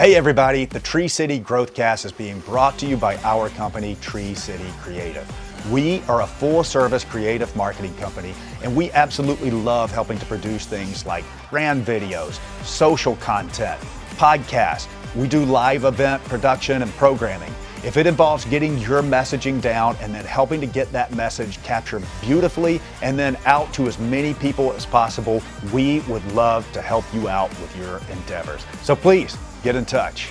Hey everybody, the Tree City Growthcast is being brought to you by our company, Tree City Creative. We are a full-service creative marketing company, and we absolutely love helping to produce things like brand videos, social content, podcasts. We do live event production and programming. If it involves getting your messaging down and then helping to get that message captured beautifully and then out to as many people as possible, we would love to help you out with your endeavors. So please, get in touch.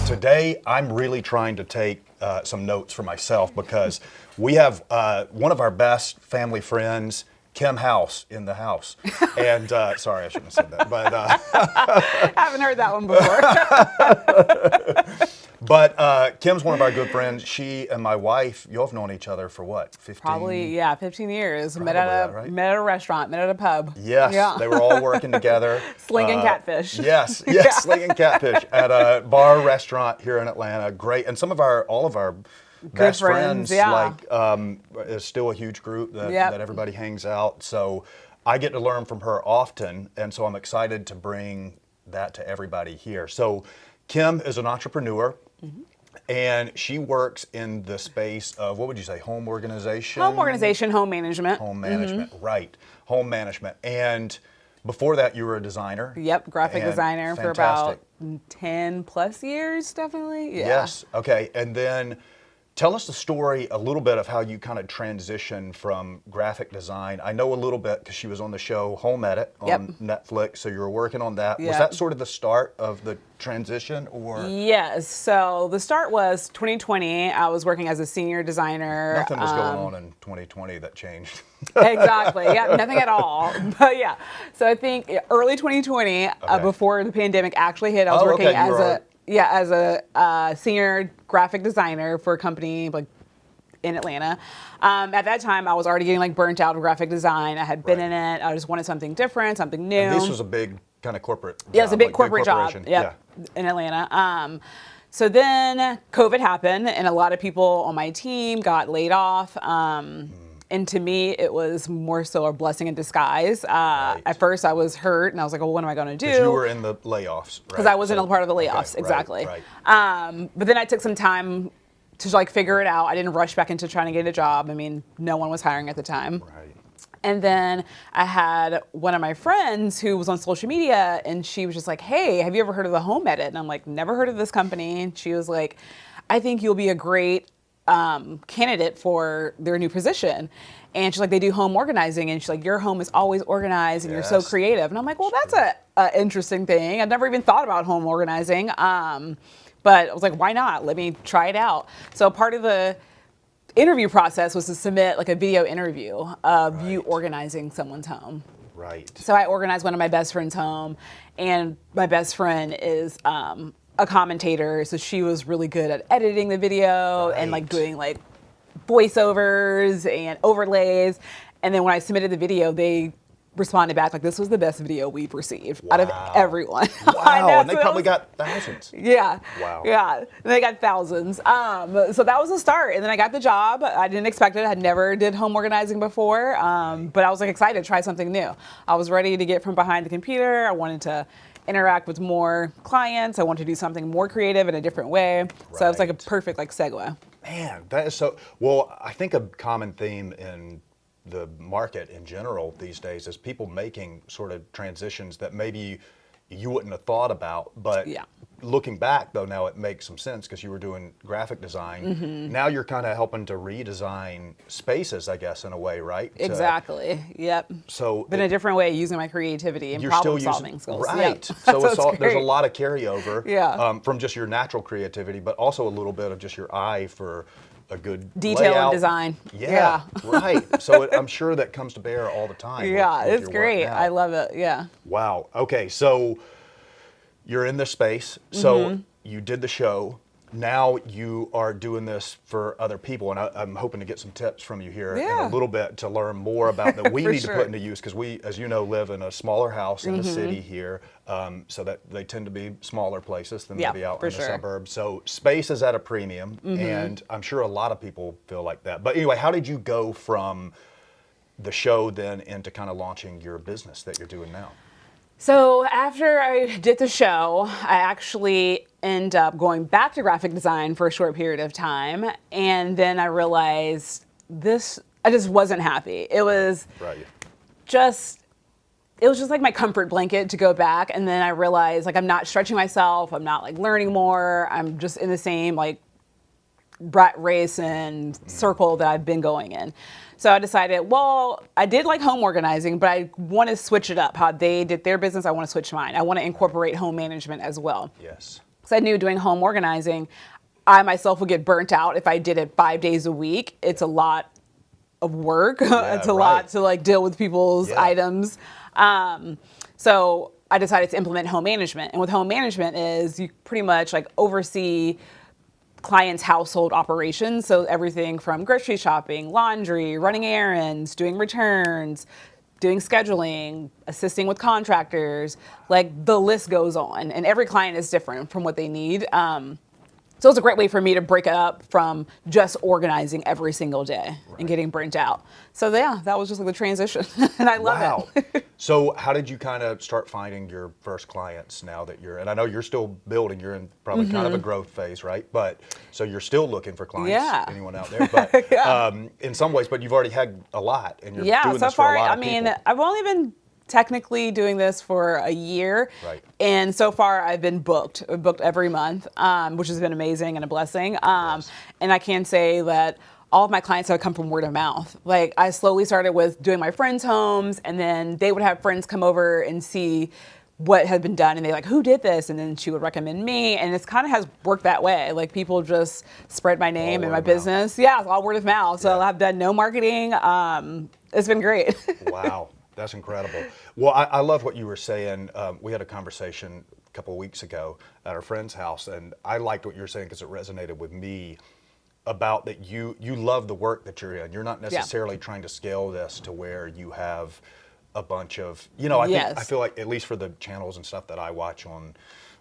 Today, I'm really trying to take some notes for myself because we have one of our best family friends, Kim House, in the house. And sorry, I shouldn't have said that, but I haven't heard that one before. But Kim's one of our good friends. She and my wife, you all have known each other for what, 15? Probably, yeah, 15 years. Probably Met at that, right? a restaurant, met at a pub. Yes, Yeah. They were all working together. Slinging catfish. Yes, slinging catfish at a bar restaurant here in Atlanta. Great, and all of our best friends, yeah. is still a huge group that everybody hangs out. So I get to learn from her often, and so I'm excited to bring that to everybody here. So Kim is an entrepreneur. Mm-hmm. And she works in the space of, what would you say, home organization? Home organization, home management. Home management, right. Home management. And before that, you were a designer. Yep, graphic designer fantastic. for about 10 plus years, definitely. Yeah. Yes, okay. And then tell us the story a little bit of how you kind of transitioned from graphic design. I know a little bit because she was on the show Home Edit on Netflix, so you were working on that. Yep. Was that sort of the start of the transition, or? Yes, so the start was 2020. I was working as a senior designer. Nothing was going on in 2020 that changed. Exactly, yeah, nothing at all. But yeah, so I think early 2020, before the pandemic actually hit, I was working as a senior graphic designer for a company like in Atlanta. At that time, I was already getting like burnt out of graphic design. I had been in it. I just wanted something different, something new. And this was a big kind of corporate job. Yeah, it was a big corporate job. In Atlanta. So then COVID happened, and a lot of people on my team got laid off. And to me, it was more so a blessing in disguise. At first, I was hurt, and I was like, well, what am I going to do? Because you were in the layoffs, right? Because I was in a part of the layoffs, exactly. Right. But then I took some time to like figure it out. I didn't rush back into trying to get a job. I mean, no one was hiring at the time. Right. And then I had one of my friends who was on social media, and she was just like, hey, have you ever heard of the Home Edit? And I'm like, never heard of this company. And she was like, I think you'll be a great candidate for their new position. And she's like, they do home organizing. And she's like, your home is always organized and you're so creative. And I'm like, well, that's a interesting thing. I've never even thought about home organizing. But I was like, why not? Let me try it out. So part of the interview process was to submit like a video interview of you organizing someone's home. Right. So I organized one of my best friend's home, and my best friend is a commentator, so she was really good at editing the video and like doing like voiceovers and overlays. And then when I submitted the video, they responded back like, this was the best video we've received out of everyone. Wow, and they probably got thousands. Yeah. Wow. Yeah, and they got thousands. So that was the start. And then I got the job. I didn't expect it. I had never did home organizing before, but I was like excited to try something new. I was ready to get from behind the computer. I wanted to interact with more clients. I wanted to do something more creative in a different way. Right. So it was like a perfect like segue. Man, that is so, well, I think a common theme in the market in general these days is people making sort of transitions that maybe you wouldn't have thought about, but looking back though, now it makes some sense because you were doing graphic design. Mm-hmm. Now you're kind of helping to redesign spaces, I guess, in a way, right? Exactly. Yep. So but in a different way, using my creativity and problem solving skills. Right. Yeah. So there's a lot of carryover from just your natural creativity, but also a little bit of just your eye for a good detail layout. and design. Yeah. Right. So I'm sure that comes to bear all the time. Yeah, with it's great. I love it. Yeah. Wow. Okay. So you're in this space. So you did the show. Now you are doing this for other people, and I'm hoping to get some tips from you here in a little bit to learn more about that we need to put into use, because we, as you know, live in a smaller house in the city here, so that they tend to be smaller places than maybe out in the suburbs. So space is at a premium, and I'm sure a lot of people feel like that. But anyway, how did you go from the show then into kind of launching your business that you're doing now? So after I did the show, I actually end up going back to graphic design for a short period of time. And then I realized I just wasn't happy. It was just like my comfort blanket to go back. And then I realized like I'm not stretching myself. I'm not like learning more. I'm just in the same like rat race and circle that I've been going in. So I decided, well, I did like home organizing, but I want to switch it up. How they did their business, I want to switch mine. I want to incorporate home management as well. Yes. So I knew doing home organizing, I myself would get burnt out if I did it 5 days a week. It's a lot of work. It's a lot to like deal with people's items. So I decided to implement home management. And with home management is you pretty much like oversee clients' household operations. So everything from grocery shopping, laundry, running errands, doing returns, doing scheduling, assisting with contractors, like the list goes on. And every client is different from what they need. So it's a great way for me to break it up from just organizing every single day and getting burnt out. So yeah, that was just like the transition and I love it. So how did you kind of start finding your first clients now that and I know you're still building, you're in probably kind of a growth phase, right? But so you're still looking for clients, anyone out there, but in some ways, but you've already had a lot and you're doing so this far, for a lot of people. I've only been technically doing this for a year. And so far I've been booked every month, which has been amazing and a blessing. And I can say that all of my clients have come from word of mouth. Like I slowly started with doing my friends' homes and then they would have friends come over and see what had been done and they like, who did this? And then she would recommend me. And it's kind of has worked that way. Like people just spread my name and my business. Yeah, it's all word of mouth. So I've done no marketing. It's been great. Wow. That's incredible. Well, I love what you were saying. We had a conversation a couple of weeks ago at our friend's house, and I liked what you were saying because it resonated with me about that you love the work that you're in. You're not necessarily trying to scale this to where you have a bunch of, I feel like at least for the channels and stuff that I watch on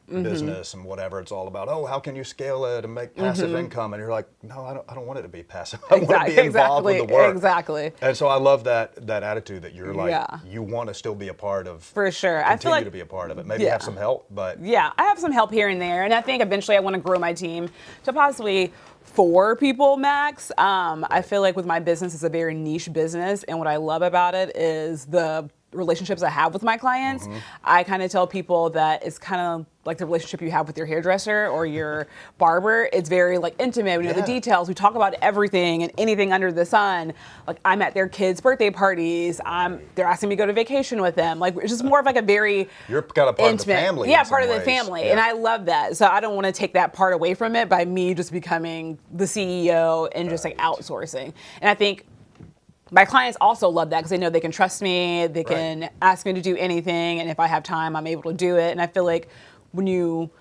business and whatever, it's all about, how can you scale it and make passive income? And you're like, no, I don't want it to be passive. I want to be involved with the work. Exactly. And so I love that attitude that you're like, you want to still be a part of. For sure. I feel like to be a part of it. Maybe have some help, but. Yeah, I have some help here and there. And I think eventually I want to grow my team to possibly 4 people max. I feel like with my business, it's a very niche business. And what I love about it is the relationships I have with my clients. I kind of tell people that it's kind of like the relationship you have with your hairdresser or your barber. It's very like intimate. We know the details. We talk about everything and anything under the sun. Like I'm at their kids' birthday parties. They're asking me to go to vacation with them. Like it's just more of like a very You're kind of part of the family. Yeah, part of the family. And I love that. So I don't want to take that part away from it by me just becoming the CEO and just like outsourcing. And I think my clients also love that because they know they can trust me, they can ask me to do anything, and if I have time, I'm able to do it. And I feel like when you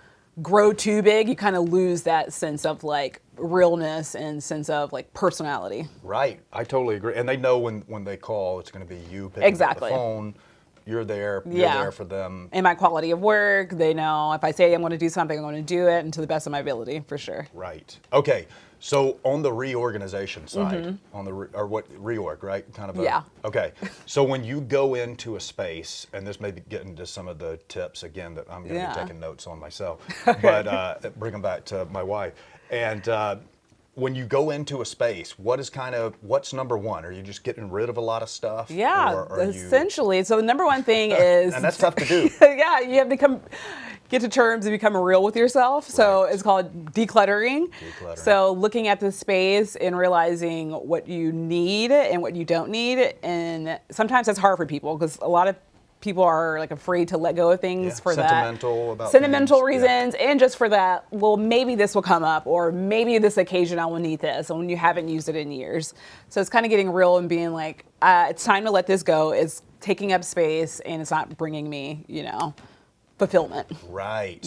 grow too big, you kind of lose that sense of like realness and sense of like personality. Right, I totally agree. And they know when they call, it's going to be you picking up the phone. You're there for them. And my quality of work, they know if I say I'm going to do something, I'm going to do it and to the best of my ability, for sure. Right. Okay. So on the reorganization side, reorg, right? Kind of okay. So when you go into a space, and this may be getting to some of the tips again that I'm going to be taking notes on myself, but bring them back to my wife. And when you go into a space, what's number one? Are you just getting rid of a lot of stuff? Yeah, essentially. So the number one thing is, and that's tough to do. You have to get to terms and become real with yourself. So it's called decluttering. So looking at the space and realizing what you need and what you don't need. And sometimes that's hard for people because a lot of people are like afraid to let go of things for sentimental reasons and just for that, well, maybe this will come up or maybe this occasion I will need this and when you haven't used it in years. So it's kind of getting real and being like, it's time to let this go. It's taking up space and it's not bringing me, fulfillment. Right.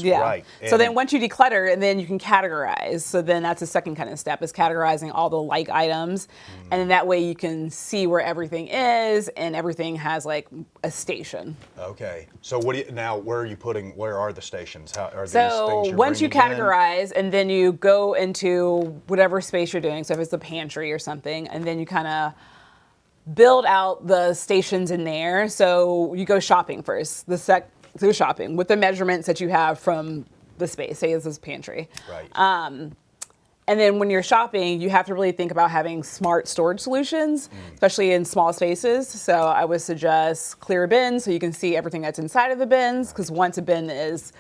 So then once you declutter, and then you can categorize. So then that's the second kind of step is categorizing all the like items. And then that way you can see where everything is and everything has like a station. Okay. So where are the stations? How are these things you're once you categorize and then you go into whatever space you're doing. So if it's the pantry or something, and then you kind of build out the stations in there. So you go shopping first. So shopping with the measurements that you have from the space, say this is pantry. Right. And then when you're shopping, you have to really think about having smart storage solutions, especially in small spaces. So I would suggest clear bins so you can see everything that's inside of the bins, because once a bin is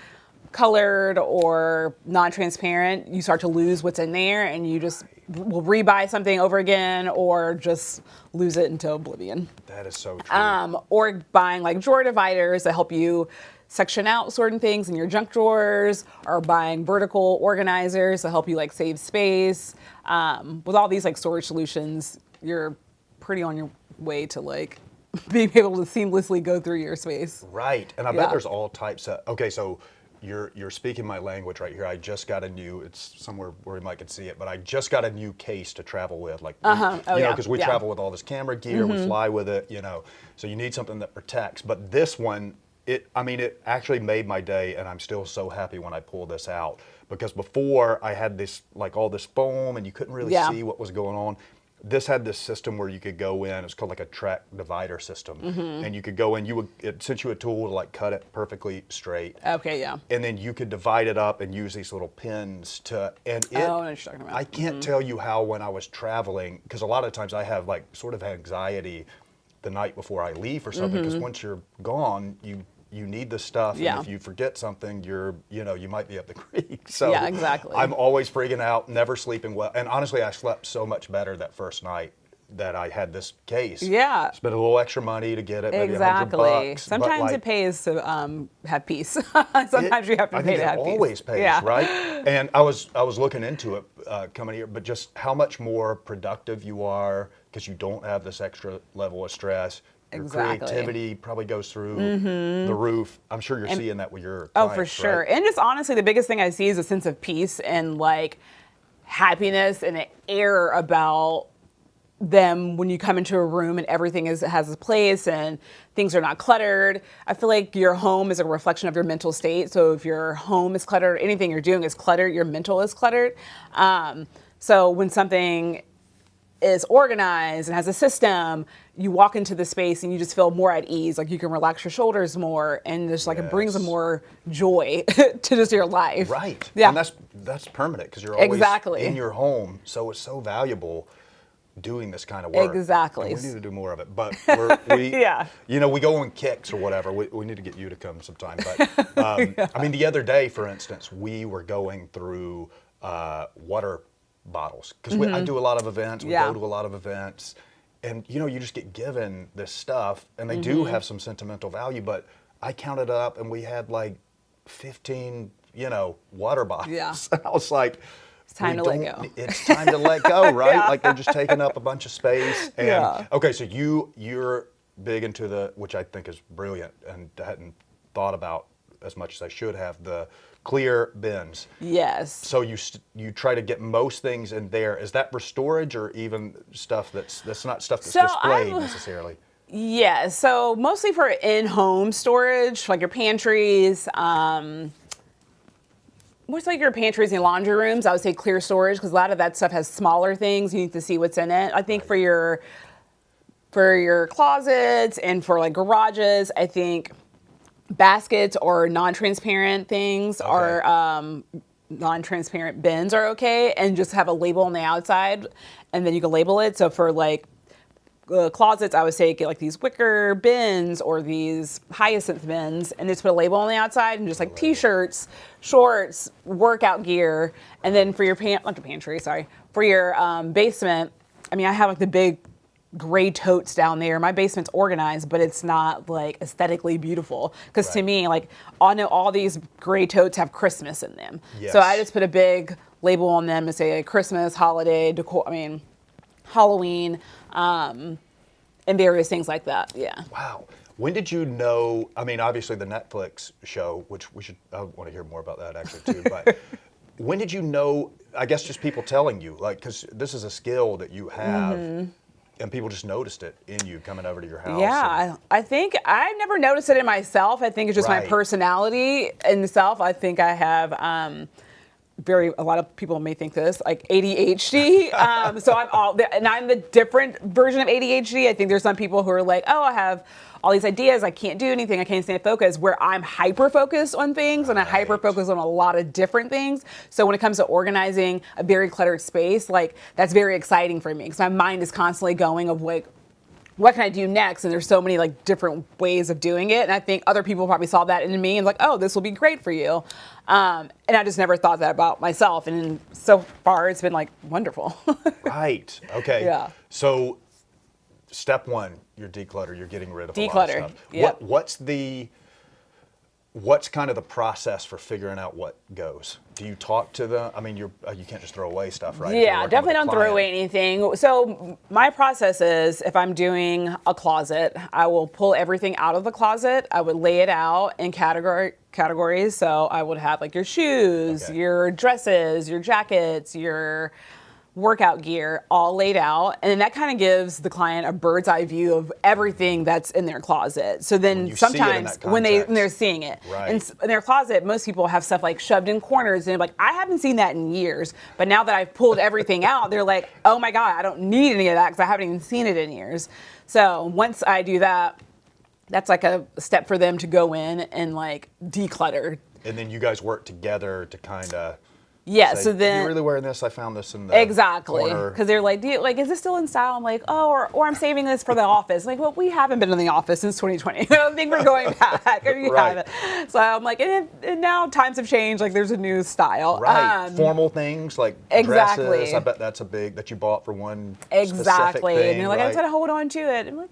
colored or non-transparent, you start to lose what's in there, and you just will rebuy something over again or just lose it into oblivion. That is so true. Or buying like drawer dividers that help you section out certain things in your junk drawers, or buying vertical organizers to help you like save space. With all these like storage solutions, you're pretty on your way to like being able to seamlessly go through your space. Right, and I bet there's all types of, okay, so you're speaking my language right here. I just got a new, it's somewhere where you might could see it, but I just got a new case to travel with, like, because we travel with all this camera gear, we fly with it, so you need something that protects. But this one, it actually made my day, and I'm still so happy when I pull this out, because before I had this, like all this foam, and you couldn't really see what was going on. This had this system where you could go in, it's called like a track divider system, and you could go in, it sent you a tool to like cut it perfectly straight. Okay, yeah. And then you could divide it up and use these little pins to, and it, I know what you're talking about. I can't tell you how, when I was traveling, because a lot of times I have like sort of anxiety the night before I leave or something, because once you're gone, you need this stuff, and if you forget something, you might be up the creek. So yeah, exactly. I'm always freaking out, never sleeping well. And honestly, I slept so much better that first night that I had this case. Yeah. Spent a little extra money to get it, maybe exactly. $100. Sometimes it pays to have peace. Sometimes you have to pay to have peace. It always pays, right? And I was looking into it coming here, but just how much more productive you are because you don't have this extra level of stress. Your creativity probably goes through the roof. I'm sure you're seeing that with your clients, for sure. right? And just honestly, the biggest thing I see is a sense of peace and like happiness and an air about them when you come into a room and everything has a place and things are not cluttered. I feel like your home is a reflection of your mental state. So if your home is cluttered, anything you're doing is cluttered, your mental is cluttered. So when something is organized and has a system, you walk into the space and you just feel more at ease. Like you can relax your shoulders more, and just like it brings more joy to just your life. Right. Yeah. And that's permanent because you're always in your home. So it's so valuable doing this kind of work. Exactly. And we need to do more of it. But we go on kicks or whatever. We need to get you to come sometime. But I mean, the other day, for instance, we were going through water bottles, because I do a lot of events, we go to a lot of events, and you just get given this stuff, and they do have some sentimental value, but I counted up and we had like 15 water bottles. Yeah. And I was like, it's time to let go. It's time to let go, right? Like they're just taking up a bunch of space. And okay, so you're big into which I think is brilliant, and I hadn't thought about as much as I should have, the clear bins. Yes. So you try to get most things in there. Is that for storage, or even stuff that's not stuff that's displayed necessarily? Yeah, so mostly for in-home storage, like your pantries, most like your pantries and laundry rooms, I would say clear storage, because a lot of that stuff has smaller things. You need to see what's in it. I think for your closets and for like garages, I think baskets or non-transparent things are non-transparent bins are okay, and just have a label on the outside, and then you can label it. So for like closets, I would say get like these wicker bins or these hyacinth bins, and just put a label on the outside, and just like t-shirts, shorts, workout gear. And then for your for your basement, I mean, I have like the big gray totes down there. My basement's organized, but it's not like aesthetically beautiful, because to me, like I know all these gray totes have Christmas in them. Yes. So I just put a big label on them and say Christmas, holiday, decor, Halloween, and various things like that. Yeah. Wow. When did you know, I mean, obviously the Netflix show, which I want to hear more about that actually too, but when did you know, I guess just people telling you, like, because this is a skill that you have, and people just noticed it in you coming over to your house. Yeah, I think I never noticed it in myself. I think it's just my personality in itself. I think I have a lot of people may think this, like ADHD. So I'm the different version of ADHD. I think there's some people who are like, oh, I have all these ideas, I can't do anything, I can't stay focused, where I'm hyper-focused on things and I hyper-focus on a lot of different things. So when it comes to organizing a very cluttered space, like that's very exciting for me because my mind is constantly going of like, what can I do next? And there's so many like different ways of doing it. And I think other people probably saw that in me and like, oh, this will be great for you. And I just never thought that about myself. And so far it's been like wonderful. Right. Okay. Yeah. So step one, you're declutter. You're getting rid of a lot of stuff. Yep. What's kind of the process for figuring out what goes? Do you talk to them? I mean, you can't just throw away stuff, right? Yeah, definitely don't throw away anything. So my process is, if I'm doing a closet, I will pull everything out of the closet. I would lay it out in categories. So I would have like your shoes, your dresses, your jackets, your workout gear all laid out, and then that kind of gives the client a bird's eye view of everything that's in their closet. So then sometimes when they're seeing it in their closet, most people have stuff like shoved in corners and like, I haven't seen that in years, but now that I've pulled everything out, they're like, oh my God, I don't need any of that because I haven't even seen it in years. So once I do that, that's like a step for them to go in and like declutter. And then you guys work together to kind of so then you're really wearing this. I found this in the corner. Because they're like, is this still in style? I'm like, oh, or I'm saving this for the office. Like, well, we haven't been in the office since 2020. I don't think we're going back. Or you haven't. So I'm like, and now times have changed. Like, there's a new style. Right. Formal things like dresses. I bet that's a big that you bought for one specific thing. And they're like, I'm trying to hold on to it. I'm like,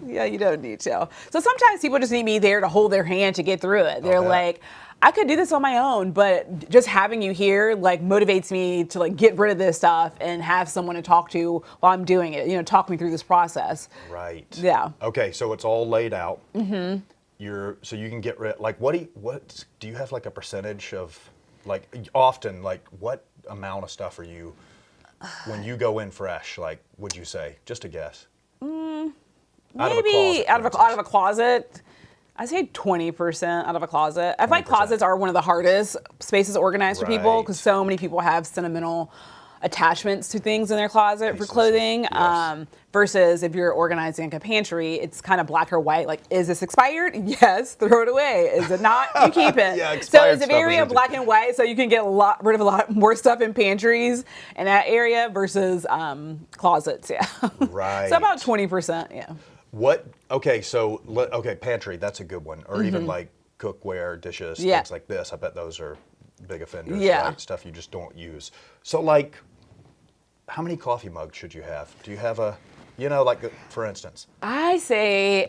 you don't need to. So sometimes people just need me there to hold their hand to get through it. They're like, I could do this on my own, but just having you here like motivates me to like get rid of this stuff and have someone to talk to while I'm doing it. Talk me through this process. Right. Yeah. Okay, so it's all laid out. Mm-hmm. So you can get rid. Like, what do you have like a percentage of like often like what amount of stuff are you when you go in fresh? Like, would you say just a guess? Maybe out of a closet. I say 20% out of a closet. I feel like closets are one of the hardest spaces to organize for people because so many people have sentimental attachments to things in their closet for clothing. Versus if you're organizing like a pantry, it's kind of black or white. Like, is this expired? Yes, throw it away. Is it not? You keep it. So it's an area of black and white, so you can get rid of a lot more stuff in pantries in that area versus closets. Yeah. Right. So about 20%. Yeah. Pantry, that's a good one. Or even like cookware, dishes, things like this. I bet those are big offenders, right? Stuff you just don't use. So like, how many coffee mugs should you have? Do you have for instance? I say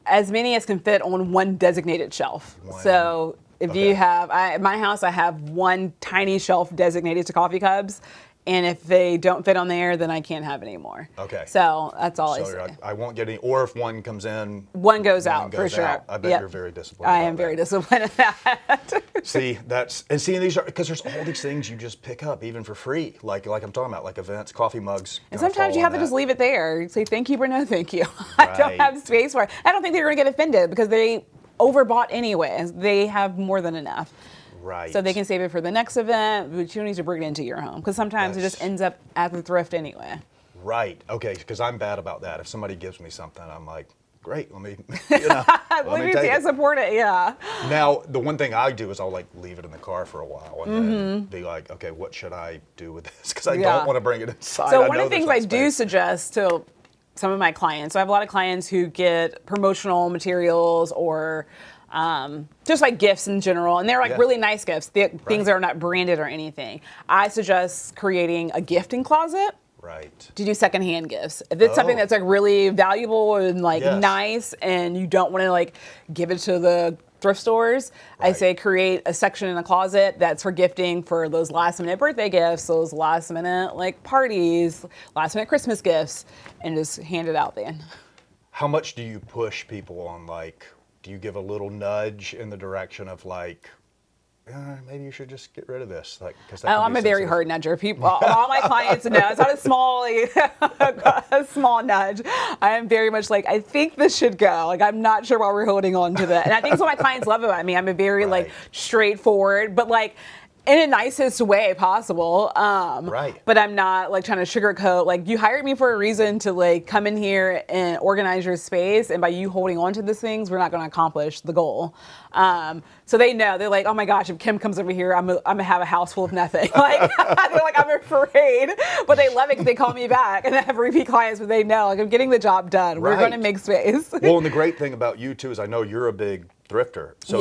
as many as can fit on one designated shelf. So if you have, at my house, I have one tiny shelf designated to coffee cups. And if they don't fit on there, then I can't have any more. Okay. So that's all I say. I won't get any, or if one comes in. One goes out, for sure. I bet you're very disciplined. I am very disciplined in that. See, these are, because there's all these things you just pick up even for free. Like I'm talking about, like events, coffee mugs. And sometimes you have to just leave it there. You say, thank you, but no thank you. I don't have space for it. I don't think they're going to get offended because they overbought anyway. They have more than enough. Right. So they can save it for the next event, but you don't need to bring it into your home because sometimes it just ends up at the thrift anyway. Right. Okay. Because I'm bad about that. If somebody gives me something, I'm like, great. Let me take it. Support it. Yeah. Now, the one thing I do is I'll like leave it in the car for a while and then be like, okay, what should I do with this? Because I don't want to bring it inside. So one of the things I do suggest to some of my clients, so I have a lot of clients who get promotional materials or just like gifts in general, and they're like really nice gifts, things that are not branded or anything. I suggest creating a gifting closet. Right. To do secondhand gifts. If it's something that's like really valuable and like nice, and you don't want to like give it to the thrift stores, I say create a section in the closet that's for gifting for those last minute birthday gifts, those last minute like parties, last minute Christmas gifts, and just hand it out then. How much do you push people on like? Do you give a little nudge in the direction of like, maybe you should just get rid of this? Like, I'm a very hard nudger. People, all my clients know it's not a small nudge. I am very much like, I think this should go. Like, I'm not sure why we're holding on to that. And I think that's what my clients love about me. I'm a very like straightforward, but like, in a nicest way possible. Right. But I'm not like trying to sugarcoat. Like, you hired me for a reason to like come in here and organize your space. And by you holding on to these things, we're not going to accomplish the goal. So they know. They're like, oh my gosh, if Kim comes over here, I'm gonna have a house full of nothing. Like, they're like, I'm afraid. But they love it because they call me back. And I have repeat clients, but they know, like, I'm getting the job done. We're going to make space. Well, and the great thing about you too is I know you're a big thrifter, so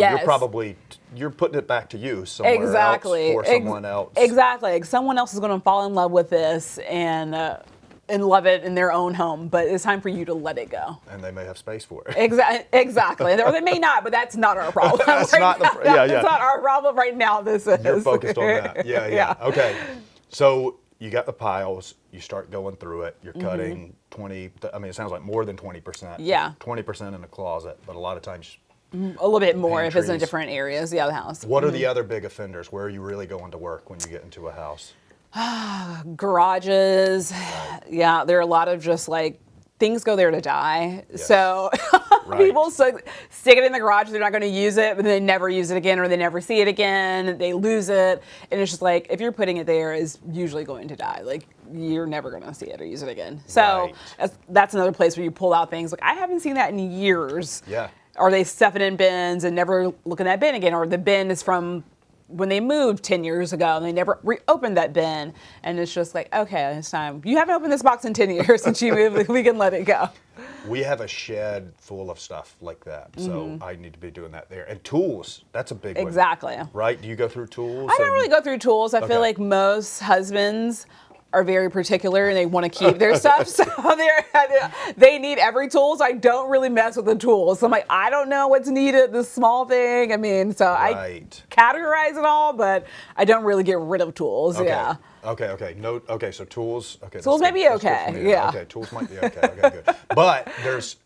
you're putting it back to use somewhere else for someone else. Exactly. Like, someone else is going to fall in love with this and love it in their own home, but it's time for you to let it go. And they may have space for it. Exactly. Or they may not, but that's not our problem. That's not our problem right now. This is. You're focused on that. Yeah. Okay. So you got the piles. You start going through it. You're cutting 20. I mean, it sounds like more than 20%. Yeah. 20% in the closet, but a lot of times. A little bit more pantries. if it's in different areas. Yeah, the house. What are the other big offenders? Where are you really going to work when you get into a house? Garages. Yeah, there are a lot of just like things go there to die. Yes. So people stick it in the garage. They're not going to use it, but they never use it again, or they never see it again. They lose it, and it's just like, if you're putting it there, is usually going to die. Like, you're never going to see it or use it again. So that's another place where you pull out things like, I haven't seen that in years. Yeah. Or they stuff it in bins and never look in that bin again, or the bin is from when they moved 10 years ago and they never reopened that bin. And it's just like, okay, it's time. You haven't opened this box in 10 years since you moved. We can let it go. We have a shed full of stuff like that. So I need to be doing that there. And tools, that's a big one. Exactly. Right? Do you go through tools? I don't really go through tools. I feel like most husbands are very particular and they want to keep their stuff. So they need every tool. So I don't really mess with the tools. So I'm like, I don't know what's needed, this small thing. I mean, so I categorize it all, but I don't really get rid of tools. Okay. Yeah. Okay. So tools. Okay. Tools may be okay. Yeah. Okay. Tools might be okay. Okay. Good. But there's,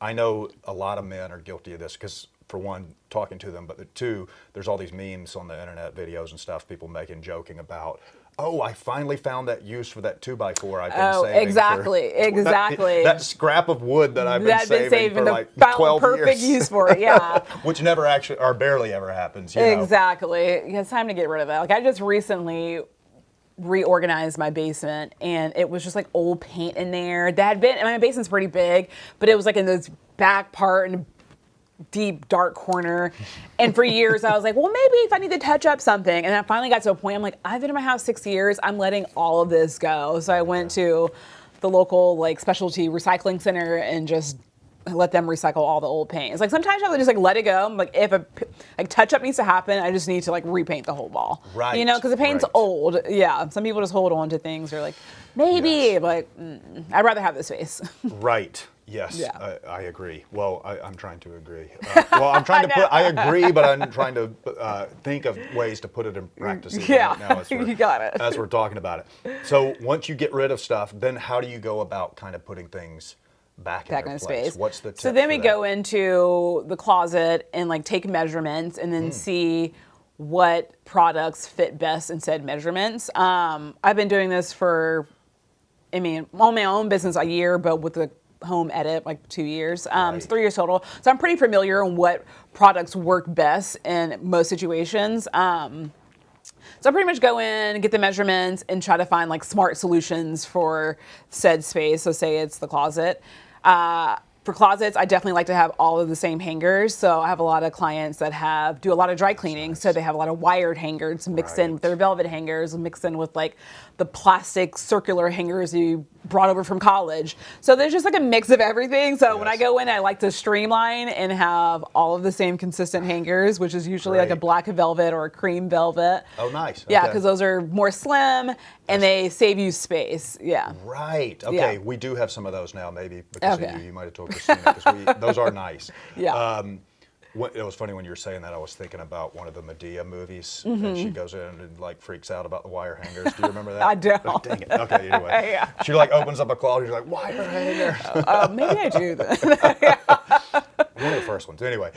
I know a lot of men are guilty of this because, for one, talking to them, but two, there's all these memes on the internet, videos and stuff, people making, joking about, oh, I finally found that use for that 2x4 I've been saving. Exactly. That scrap of wood that I've been saving for like 12 years. Perfect use for it, yeah. Which never actually, or barely ever happens. Exactly. Yeah, it's time to get rid of it. Like, I just recently reorganized my basement, and it was just like old paint in there. That had been, my basement's pretty big, but it was like in this back part and deep dark corner, and for years I was like, well, maybe if I need to touch up something, and I finally got to a point, I'm like, I've been in my house 6 years, I'm letting all of this go. So I went to the local like specialty recycling center and just let them recycle all the old paint. It's like, sometimes I have to just like let it go. I'm like, if a touch up needs to happen, I just need to like repaint the whole wall. Right. Because the paint's old. Yeah. Some people just hold on to things. They're like, maybe, but I'd rather have the space. Right. Yes, Yeah. I agree. Well, I'm trying to agree. I'm trying to I agree, but I'm trying to think of ways to put it in practice. Yeah, right now you got it. As we're talking about it. So once you get rid of stuff, then how do you go about kind of putting things back in place? Space? What's the tip So then we for go into the closet and like take measurements and then see what products fit best in said measurements. I've been doing this for, on my own business a year, but with the home edit like 2 years. It's 3 years total. So I'm pretty familiar on what products work best in most situations. So I pretty much go in and get the measurements and try to find like smart solutions for said space. So say it's the closet. For closets, I definitely like to have all of the same hangers. So I have a lot of clients that do a lot of dry cleaning. So they have a lot of wired hangers mixed in with their velvet hangers, mixed in with like the plastic circular hangers you brought over from college. So there's just like a mix of everything. So when I go in, I like to streamline and have all of the same consistent hangers, which is usually like a black velvet or a cream velvet. Oh, nice. Yeah, because those are more slim and they save you space. Yeah. Right. Okay. We do have some of those now, maybe because of you might have told Christina, because those are nice. Yeah. It was funny when you were saying that. I was thinking about one of the Medea movies, and she goes in and like freaks out about the wire hangers. Do you remember that? I don't. Oh, dang it. Okay, anyway. She like opens up a closet. She's like, wire hanger. Maybe I do then. One of the first ones. Anyway.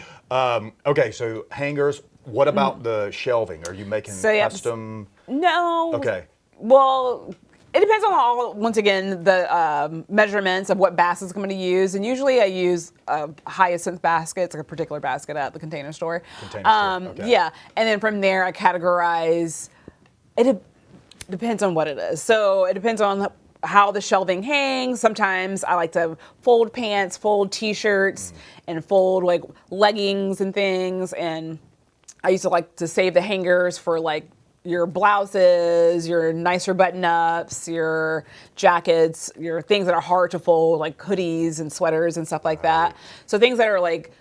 Okay, so hangers. What about the shelving? Are you making custom? No. Okay. Well, It depends on once again, the measurements of what baskets I'm going to use. And usually I use a hyacinth basket. It's like a particular basket at the Container Store. Okay. Yeah. And then from there, I categorize. It depends on what it is. So it depends on how the shelving hangs. Sometimes I like to fold pants, fold t-shirts, and fold like leggings and things. And I used to like to save the hangers for like your blouses, your nicer button-ups, your jackets, your things that are hard to fold, like hoodies and sweaters and stuff like that. So things that are like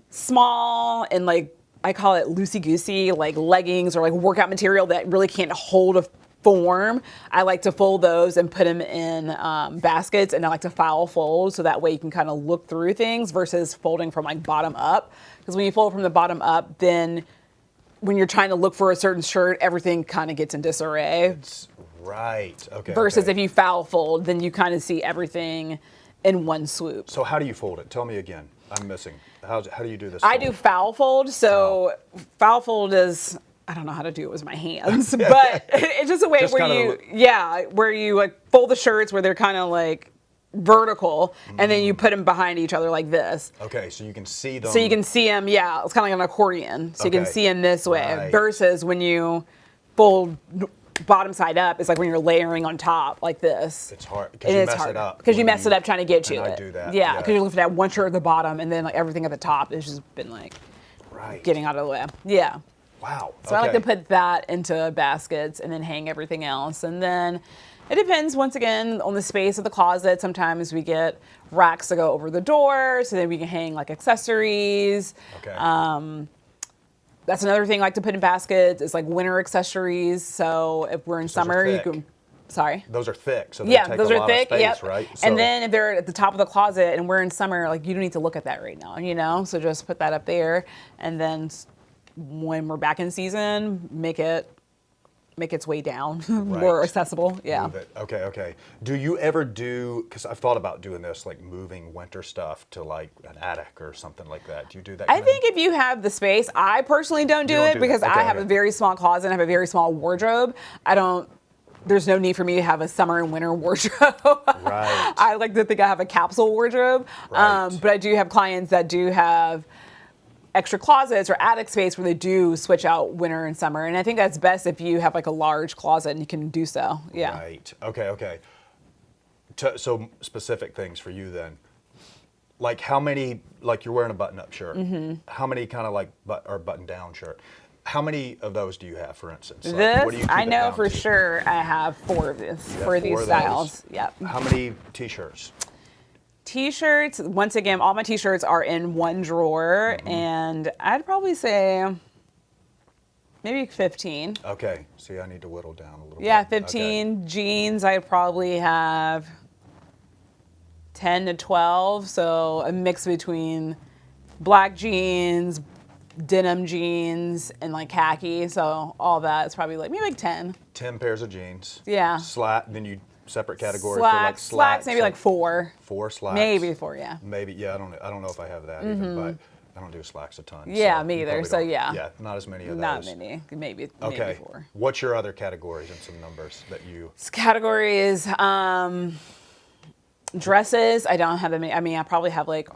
small and like, I call it loosey-goosey, like leggings or like workout material that really can't hold a form. I like to fold those and put them in baskets, and I like to file fold so that way you can kind of look through things versus folding from like bottom up. Because when you fold from the bottom up, then when you're trying to look for a certain shirt, everything kind of gets in disarray. Right. Okay. Versus if you foul fold, then you kind of see everything in one swoop. So how do you fold it? Tell me again. I'm missing. How do you do this? I do foul fold. So foul fold is, I don't know how to do it with my hands, but it's just a way where you like fold the shirts where they're kind of like vertical, and then you put them behind each other like this. Okay, so you can see them. So you can see them, yeah. It's kind of like an accordion. So you can see them this way. Right. Versus when you fold bottom side up, it's like when you're layering on top like this. It's hard because you mess it up. Because you mess it up trying to get to it. I do that. Yeah, because you're looking at one shirt at the bottom, and then like everything at the top has just been like getting out of the way. Yeah. Wow. So I like to put that into baskets and then hang everything else. And then it depends, once again, on the space of the closet. Sometimes we get racks to go over the door, so then we can hang like accessories. Okay. That's another thing I like to put in baskets is like winter accessories. So if we're in summer, you can. Sorry. Those are thick, so they take those a are lot thick. of space, Yep. right? So, and then if they're at the top of the closet and we're in summer, like you don't need to look at that right now, you know. So just put that up there, and then when we're back in season, make its way down, more accessible. Yeah. Move it. Okay. Do you ever do, because I've thought about doing this, like moving winter stuff to like an attic or something like that. Do you do that? I think if you have the space, I personally don't do it because I have a very small closet and I have a very small wardrobe. There's no need for me to have a summer and winter wardrobe. Right. I like to think I have a capsule wardrobe. Right. But I do have clients that do have extra closets or attic space where they do switch out winter and summer. And I think that's best if you have like a large closet and you can do so. Yeah. Right. Okay. So specific things for you then. Like how many, like you're wearing a button-up shirt. Mm-hmm. How many kind of like button-down shirt? How many of those do you have, for instance? Like, what do you keep I it know down for to? sure I have 4 of this for these styles. Yep. How many t-shirts? T-shirts, once again, all my t-shirts are in one drawer, and I'd probably say maybe 15. Okay, see, I need to whittle down a little bit. Yeah, 15. Okay. Jeans, I probably have 10 to 12, so a mix between black jeans, denim jeans, and like khaki, so all that is probably like maybe like 10. 10 pairs of jeans. Yeah. Then you separate category for like slacks maybe like 4. 4 slacks. Maybe 4, yeah. Maybe, yeah. I don't know if I have that even, but I don't do slacks a ton. Yeah, so me either. So yeah. Yeah, not as many of those. Not many. Maybe 4. What's your other categories and some numbers that you? Category is dresses. I don't have them. I mean, I probably have like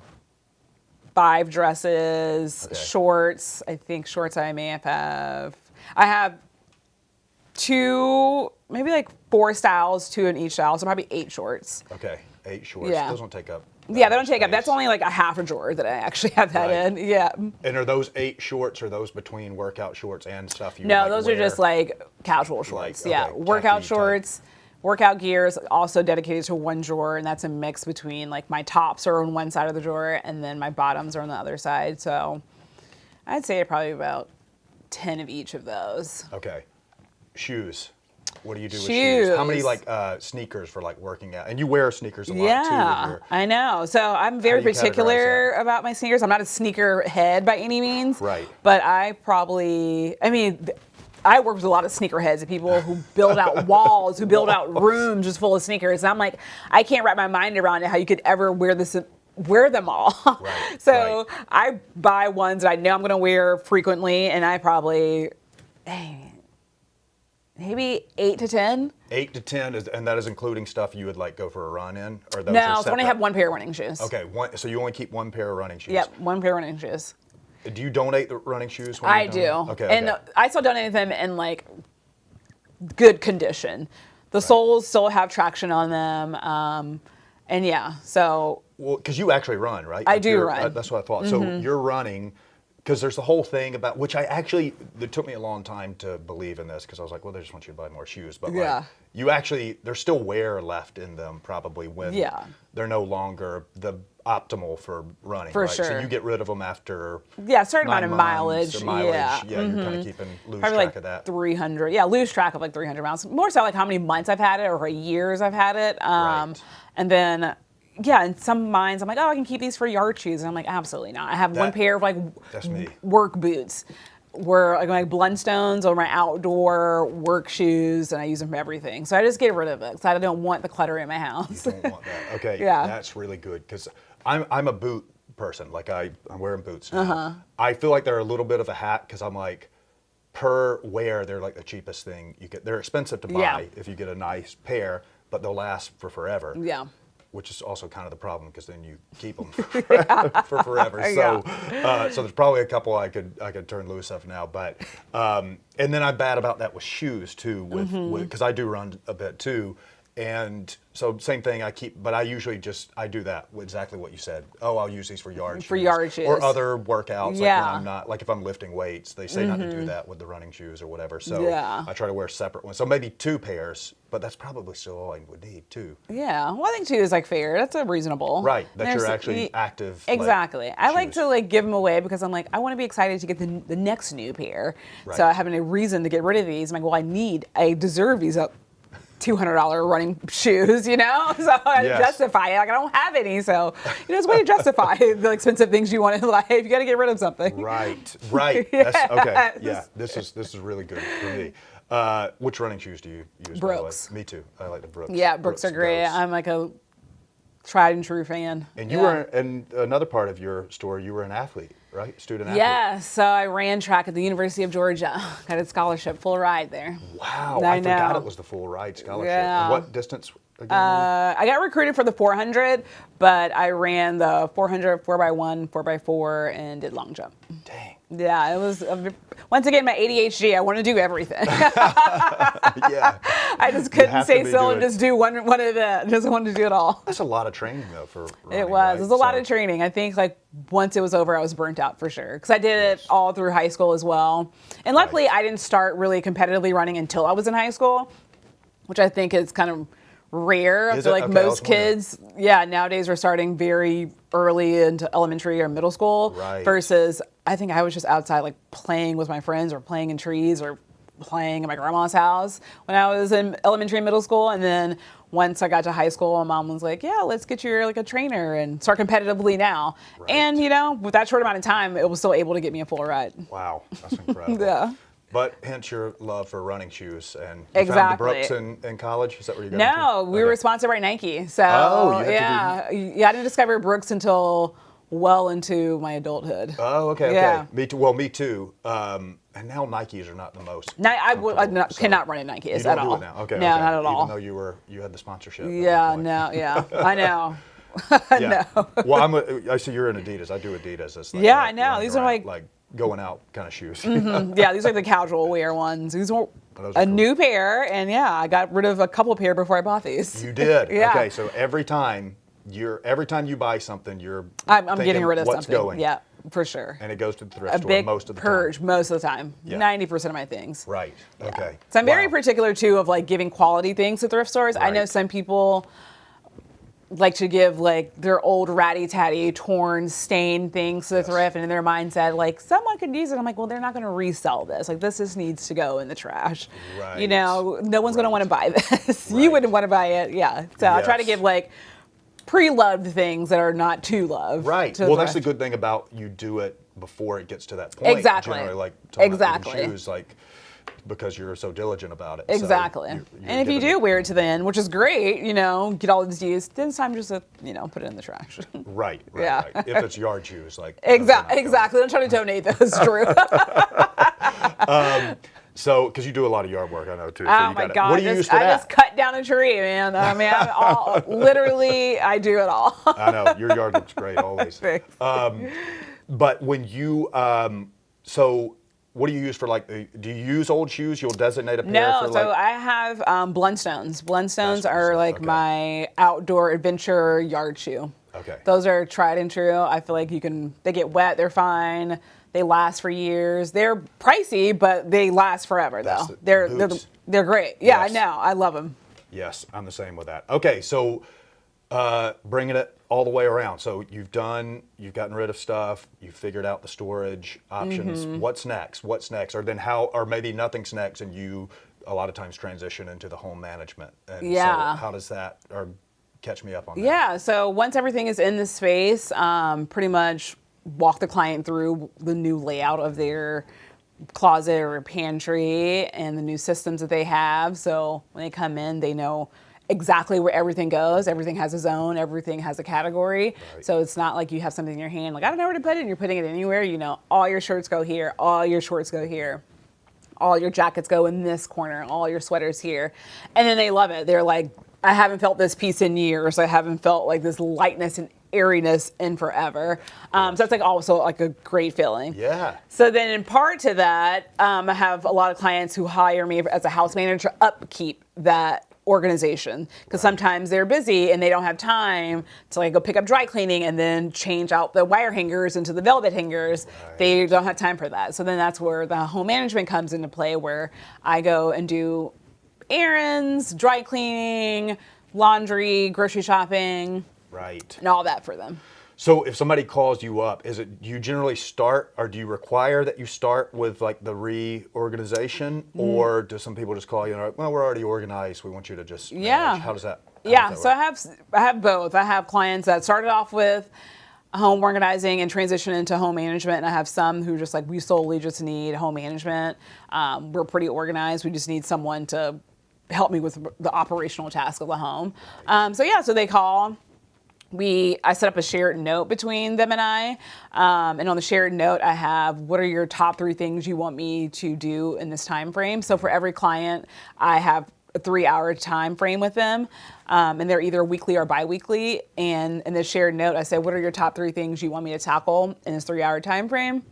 5 dresses. Okay. Shorts. I think shorts I may have. I have 2, maybe like 4 styles, 2 in each style, so probably 8 shorts. Okay, 8 shorts. Yeah. Those don't take up. Yeah, they don't take up. That's only like a half a drawer that I actually have that in. Yeah. And are those 8 shorts, are those between workout shorts and stuff you No, like those wear? are just like casual shorts. Like, yeah, workout shorts. Workout gear is also dedicated to one drawer, and that's a mix between like my tops are on one side of the drawer and then my bottoms are on the other side. So I'd say probably about 10 of each of those. Okay. Shoes. What do you do with shoes? How many like sneakers for like working out? And you wear sneakers a lot too. Yeah, I know. So I'm very particular about my sneakers. I'm not a sneaker head by any means. Right. But I work with a lot of sneakerheads, people who build out walls, who build out rooms just full of sneakers. And I'm like, I can't wrap my mind around it, how you could ever wear them all. Right, So I buy ones that I know I'm going to wear frequently, and I probably, maybe 8 to 10. 8 to 10, and that is including stuff you would like go for a run in? Or those No, are so I separate? only have one pair of running shoes. Okay, so you only keep one pair of running shoes? Yep, one pair of running shoes. Do you donate the running shoes? When I you do. donate? Okay, and okay. I still donate them in like good condition. The soles still have traction on them. And yeah, so. Well, because you actually run, right? I do run. That's what I thought. So you're running, because there's the whole thing about, which it took me a long time to believe in this, because I was like, well, they just want you to buy more shoes. But like, you actually, there's still wear left in them probably when they're no longer the optimal for running, for right? sure. So you get rid of them after a certain 9 amount of months mileage. or mileage. Yeah, you're kind of keeping loose probably track like of that. 300. Yeah, lose track of like 300 miles. More so like how many months I've had it or years I've had it. Right. And then, yeah, in some minds, I'm like, oh, I can keep these for yard shoes. And I'm like, absolutely not. I have one pair of like work boots where like Blundstones or my outdoor work shoes, and I use them for everything. So I just get rid of it because I don't want the clutter in my house. You don't want that. Okay, Yeah. That's really good, because I'm a boot person. Like I'm wearing boots now. I feel like they're a little bit of a hack, because I'm like, per wear, they're like the cheapest thing you get. They're expensive to buy if you get a nice pair, but they'll last for forever. Yeah. Which is also kind of the problem, because then you keep them for forever. So, so there's probably a couple I could turn loose of now. But and then I'm bad about that with shoes too, because I do run a bit too. And so same thing, but I usually I do that, exactly what you said. Oh, I'll use these for yard shoes. For yard shoes. Or other workouts, like when Yeah. I'm not, like if I'm lifting weights, they say not to do that with the running shoes or whatever. So Yeah. I try to wear separate ones. So maybe 2 pairs, but that's probably still all I would need, too. Yeah, well, I think 2 is like fair. That's a reasonable. Right, that There's- you're actually active. Exactly. I like shoes. to like give them away because I'm like, I want to be excited to get the next new pair. Right. So I have a reason to get rid of these. I'm like, well, I deserve these $200 running shoes, you know? So I justify it. Like, I don't have any. So, it's a way to justify the expensive things you want in life. You got to get rid of something. Right. That's, okay. Yeah, this is really good for me. Which running shoes do you use? Brooks. Me too. I like the Brooks. Yeah, Brooks are great. Those. I'm like a tried and true fan. And you were, in another part of your story, you were an athlete, right? Student athlete. Yeah, so I ran track at the University of Georgia. Got a scholarship, full ride there. Wow, I forgot it was the full ride scholarship. Yeah. And what distance again? I got recruited for the 400, but I ran the 400, 4x1, 4x4, and did long jump. Dang. Yeah, it was, once again, my ADHD, I want to do everything. Yeah. I just couldn't stay still and just do one of the, just wanted to do it all. That's a lot of training, though, for running, It was. right? It was a lot of training. I think like once it was over, I was burnt out for sure. Because I did it all through high school as well. And luckily, I didn't start really competitively running until I was in high school, which I think is kind of rare. I feel like most kids, nowadays are starting very early into elementary or middle school. Right. Versus, I think I was just outside like playing with my friends or playing in trees or playing at my grandma's house when I was in elementary and middle school. And then once I got to high school, my mom was like, yeah, let's get you like a trainer and start competitively now. Right. And with that short amount of time, it was still able to get me a full ride. Wow, that's incredible. Yeah. But hence your love for running shoes, and you found the Brooks in college. Is that where you got No, into? we were sponsored by Nike. So you had I didn't discover Brooks until well into my adulthood. Oh, okay. Yeah. Me too. Well, me too. And now Nikes are not the most. I comfortable, cannot run in Nikes you at don't all. do it now. Okay. No, okay. not at all. Even though you had the sponsorship. Yeah, no, yeah, I know. Yeah. No. Well, I see you're in Adidas. I do Adidas. It's like, Yeah, I know. running These are around, like going out kind of shoes. Yeah, these are the casual wear ones. These were Those are a cool. new pair, and I got rid of a couple pair before I bought these. You did. Yeah. Okay, so every time you buy something, I'm thinking, getting rid of what's something. going? Yeah, for sure. And it goes to the thrift A store big most of the purge time. most of the time. Yeah. 90% of my things. Right. Okay. So I'm very Wow. particular too of like giving quality things to thrift stores. I know Right. some people like to give like their old ratty tatty, torn, stained things to the thrift, and in their mindset, like someone could use it. I'm like, well, they're not going to resell this. Like this just needs to go in the trash. Right. No one's going to want to buy this. Right. You wouldn't want to buy it. Yeah. So I try to Yes. give like pre-loved things that are not too loved. Right. to Well, that's the thrift. good thing about you do it before it gets to that point. Exactly. Generally, like talking about Exactly. even shoes, like because you're so diligent about it. So Exactly. you're And if you giving do wear it to the end, which is great, get all this used, then it's time just to, put it in the trash. Right. Yeah. Right. If it's yard shoes, like Exactly. I'm trying to donate those, Drew. So, because you do a lot of yard work, I know too. So Oh you my gotta, God! what do you use for that? I just cut down a tree, man. I mean, literally, I do it all. I know your yard looks great always. Thanks. But when you, so what do you use for like? Do you use old shoes? You'll designate a pair No, for so like. I have Blundstones. Blundstones are Blundstones, like okay. my outdoor adventure yard shoe. Okay. Those are tried and true. I feel like they get wet, they're fine. They last for years. They're pricey, but they last forever though. They're great. Yeah, Yes. I know. I love them. Yes, I'm the same with that. Okay, so bringing it all the way around. So you've gotten rid of stuff. You've figured out the storage options. Mm-hmm. What's next? What's next? Or then or maybe nothing's next, and you a lot of times transition into the home management. And Yeah. So how does that? Or catch me up on that. Yeah, so once everything is in the space, pretty much walk the client through the new layout of their closet or pantry and the new systems that they have. So when they come in, they know exactly where everything goes. Everything has a zone, everything has a category. Right. So it's not like you have something in your hand, like, I don't know where to put it, and you're putting it anywhere. You know, all your shirts go here, all your shorts go here. All your jackets go in this corner, all your sweaters here. And then they love it. They're like, I haven't felt this piece in years. I haven't felt like this lightness and airiness in forever. So that's like also like a great feeling. Yeah. So then in part to that, I have a lot of clients who hire me as a house manager to upkeep that organization, because sometimes they're busy and they don't have time to like go pick up dry cleaning and then change out the wire hangers into the velvet hangers. Right. They don't have time for that. So then that's where the home management comes into play, where I go and do errands, dry cleaning, laundry, grocery shopping, Right. and all that for them. So if somebody calls you up, do you generally start, or do you require that you start with like the reorganization, or do some people just call you and are like, well, we're already organized, we want you to just manage? Yeah. How does that? Yeah, so I have both. I have clients that started off with home organizing and transition into home management, and I have some who just like, we solely just need home management. We're pretty organized. We just need someone to help me with the operational task of the home. So they call. I set up a shared note between them and I. And on the shared note, I have, what are your top 3 things you want me to do in this time frame? So for every client, I have a 3-hour time frame with them. And they're either weekly or biweekly. And in the shared note, I say, what are your top 3 things you want me to tackle in this 3-hour time frame?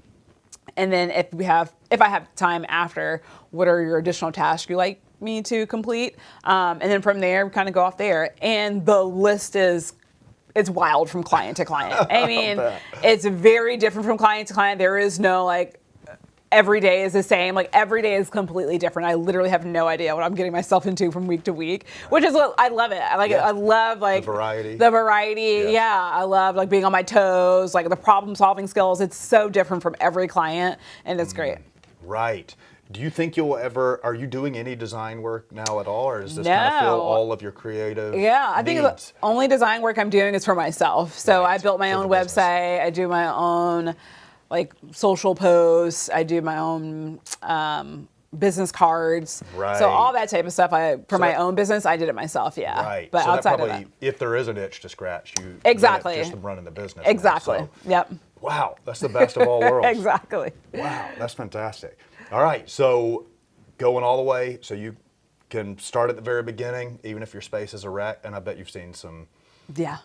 And then if I have time after, what are your additional tasks you like me to complete? And then from there, we kind of go off there. And the list it's wild from client to client. I mean, it's very different from client to client. There is no like, every day is the same. Like every day is completely different. I literally have no idea what I'm getting myself into from week to week, which is what I love it. I like it. I love like the variety. Yes. Yeah. I love like being on my toes, like the problem solving skills. It's so different from every client, and it's great. Right. Do you think are you doing any design work now at all, or does this kind of fill all of your creative I think the needs? only design work I'm doing is for myself. So Right. I built my For own the business. website. I do my own like social posts. I do my own business cards. Right. So all that type of stuff for my own business, I did it myself. Yeah. Right. But so outside that of probably, that. if there is an itch to scratch, you Exactly. get it just running the business. now. Exactly. So, Yep. wow, that's the best of all worlds. Exactly. Wow, that's fantastic. All right, so going all the way, so you can start at the very beginning, even if your space is a wreck, and I bet you've seen some Yeah.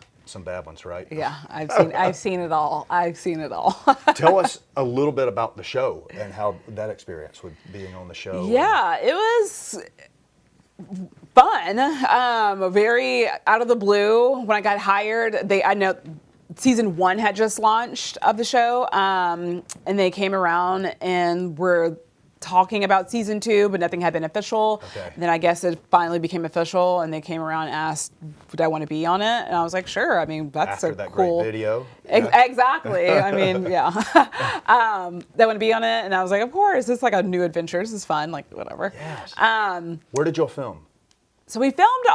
bad ones, right? Yeah. I've seen it all. I've seen it all. Tell us a little bit about the show and how that experience with being on the show. Yeah, it was fun. Very out of the blue. When I got hired, I know season 1 had just launched of the show, and they came around and were talking about season 2, but nothing had been official. Okay. And then I guess it finally became official, and they came around and asked, would I want to be on it? And I was like, sure. I mean, that's After that cool great video. Exactly. I mean, yeah. They want to be on it, and I was like, of course. It's like a new adventure. This is fun. Like whatever. Yes. Where did y'all film? So we filmed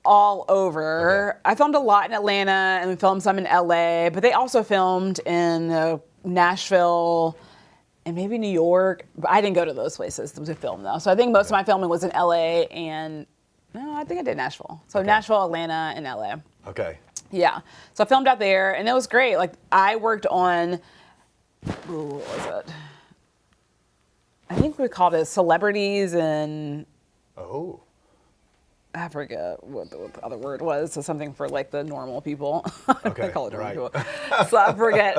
all over. Okay. I filmed a lot in Atlanta, and we filmed some in LA, but they also filmed in Nashville and maybe New York. But I didn't go to those places to film though. So I think most of my filming was in LA and no, I think I did Nashville. So Nashville, Atlanta, and LA. Okay. Yeah. So I filmed out there, and it was great. Like I worked on, what was it? I think we called it celebrities and Oh. I forget what the other word was. So something for like the normal people. Okay, I call it normal right. people. So I forget.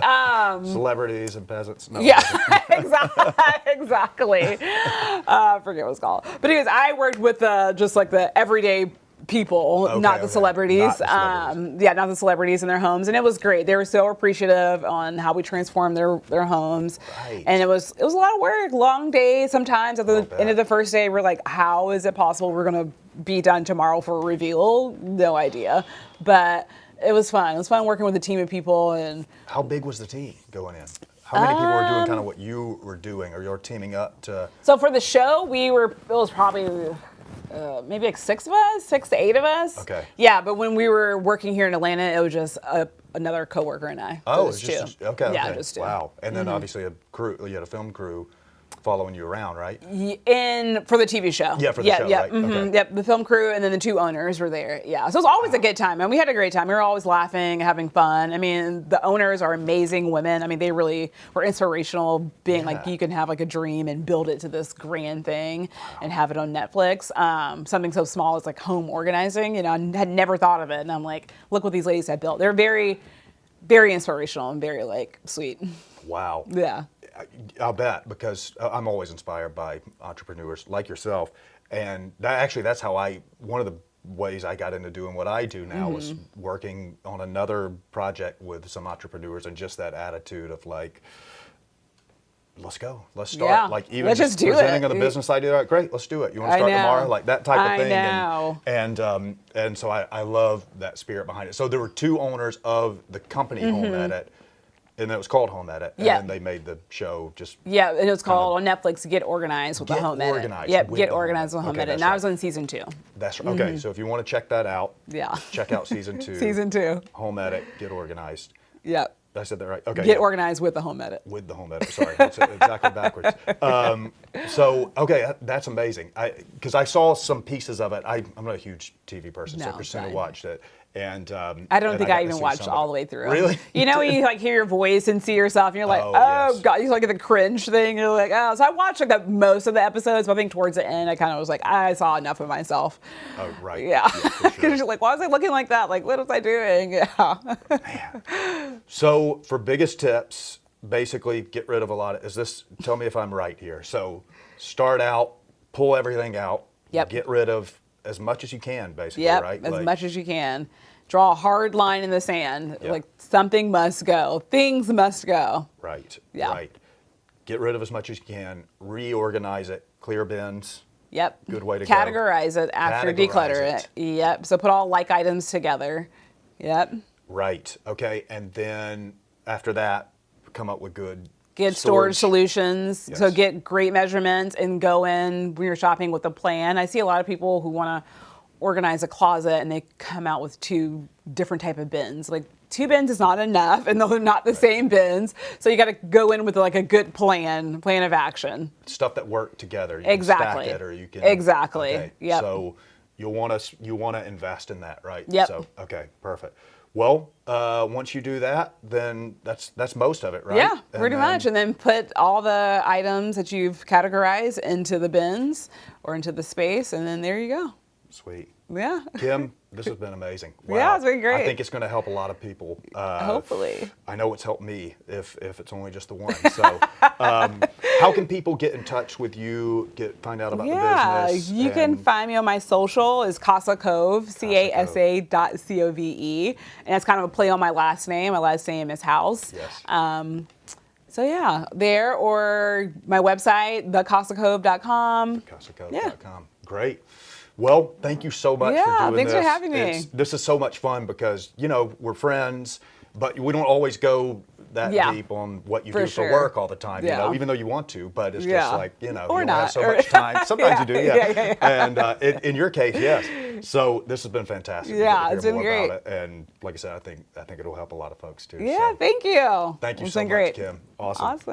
Celebrities and peasants. No, Yeah, exactly. I forget what it's called. But anyways, I worked with just like the everyday people, Okay, not the okay. celebrities. Not the celebrities. Yeah, not the celebrities in their homes, and it was great. They were so appreciative on how we transformed their homes, Right. and it was a lot of work, long days. Sometimes at the bet. end of the first day, we're like, how is it possible we're gonna be done tomorrow for a reveal? No idea, but it was fun. It was fun working with a team of people. And How big was the team going in? How many people were doing kind of what you were doing, or you're teaming up to? so for the show, it was probably maybe like 6 to 8 of us. Okay. Yeah, but when we were working here in Atlanta, it was just another coworker and I. Oh, So it's two. just okay. Yeah, Okay. just two. Wow. And then obviously a crew. You had a film crew following you around, right? And for the TV show. Yeah, for the show, right. Okay. Yep, the film crew and then the 2 owners were there. Yeah, so it was always a good time. And we had a great time. We were always laughing, having fun. I mean, the owners are amazing women. I mean, they really were inspirational, being like, Yeah. you can have like a dream and build it to this grand thing and have it on Netflix. Something so small as like home organizing. You know, I had never thought of it. And I'm like, look what these ladies have built. They're very, very inspirational and very like sweet. Wow. Yeah. I'll bet, because I'm always inspired by entrepreneurs like yourself, and that's how one of the ways I got into doing what I do now is working on another project with some entrepreneurs, and just that attitude of like, let's go, let's start. Yeah. Like even Let's just do presenting it. of the business idea, like, great, let's do it. You want to I start know. tomorrow, like that type of I thing. know. And so I love that spirit behind it. So there were 2 owners of the company Home Edit. And it was called Home Edit, and Yeah. then they made the show just. Yeah, and it was called on Netflix, Get Organized with the Get Home Edit. Organized Yep, with Get the Home Organized with Edit. Home Okay, Edit. that's And I right. was on season 2. That's right. Okay, so if you want to check that out, Yeah. check out season 2. Season 2. Home Edit, Get Organized. Yep. I said that right. Okay. Get yeah. Organized with the Home Edit. With the Home Edit. Sorry, I said it exactly backwards. So okay, that's amazing. Because I saw some pieces of it. I'm not a huge TV person, so No, Christina same. watched it. And I don't and think got I to even see watched some of all it. the way through. Really? You know, when you like hear your voice and see yourself, and you're like, Oh, oh yes. God, you like the cringe thing. You're like, oh. So I watched like most of the episodes, but I think towards the end, I kind of was like, I saw enough of myself. Oh, right. Yeah, for because sure. you're like, why was I looking like that? Like, what was I doing? Yeah. So for biggest tips, basically get rid of a lot of, tell me if I'm right here. So start out, pull everything out, Yep. get rid of as much as you can, basically, Yep, right? as Like, much as you can. Draw a hard line in the sand. Yeah. Like something must go. Things must go. Right, Yeah. right. Get rid of as much as you can, reorganize it, clear bins. Yep. Good way to go. Categorize it after Categorize declutter it. Yep. So put all like items together. Yep. Right, okay. And then after that, come up with good Get storage solutions. So Yes. get great measurements and go in when you're shopping with a plan. I see a lot of people who want to organize a closet and they come out with 2 different type of bins. Like 2 bins is not enough, and they're not the same bins. So you got to go in with like a good plan of action. Stuff that work together. You Exactly. can stack it, or you can. Exactly. Okay. Yep. So you want to invest in that, right? Yep. So okay, perfect. Well, once you do that, then that's most of it, right? Yeah, pretty much. And then put all the items that you've categorized into the bins or into the space, and then there you go. Sweet. Yeah. Kim, this has been amazing. Wow. Yeah, it's been great. I think it's going to help a lot of people. Hopefully. I know it's helped me if it's only just the one. So how can people get in touch with you, find out about the business? You can find me on my social is Casa Cove, CASA.COVE. And that's kind of a play on my last name. My last name is House. Yes. So yeah, there, or my website, thecasacove.com. CasaCove.com. Yeah. Great. Well, thank you so much for doing thanks this. for having me. This is so much fun because, we're friends, but we don't always go that Yeah. deep on what you For do sure. for work all the time, Yeah. even though you want to, but it's Yeah. just like, you Or don't not. have so much time. Sometimes you do, Yeah. And in your case, yes. So this has been fantastic. to Yeah, get to it's hear been more great. about it. And like I said, I think it'll help a lot of folks too. Yeah, So thank you. thank you It's so been much, great. Kim. Awesome. Awesome.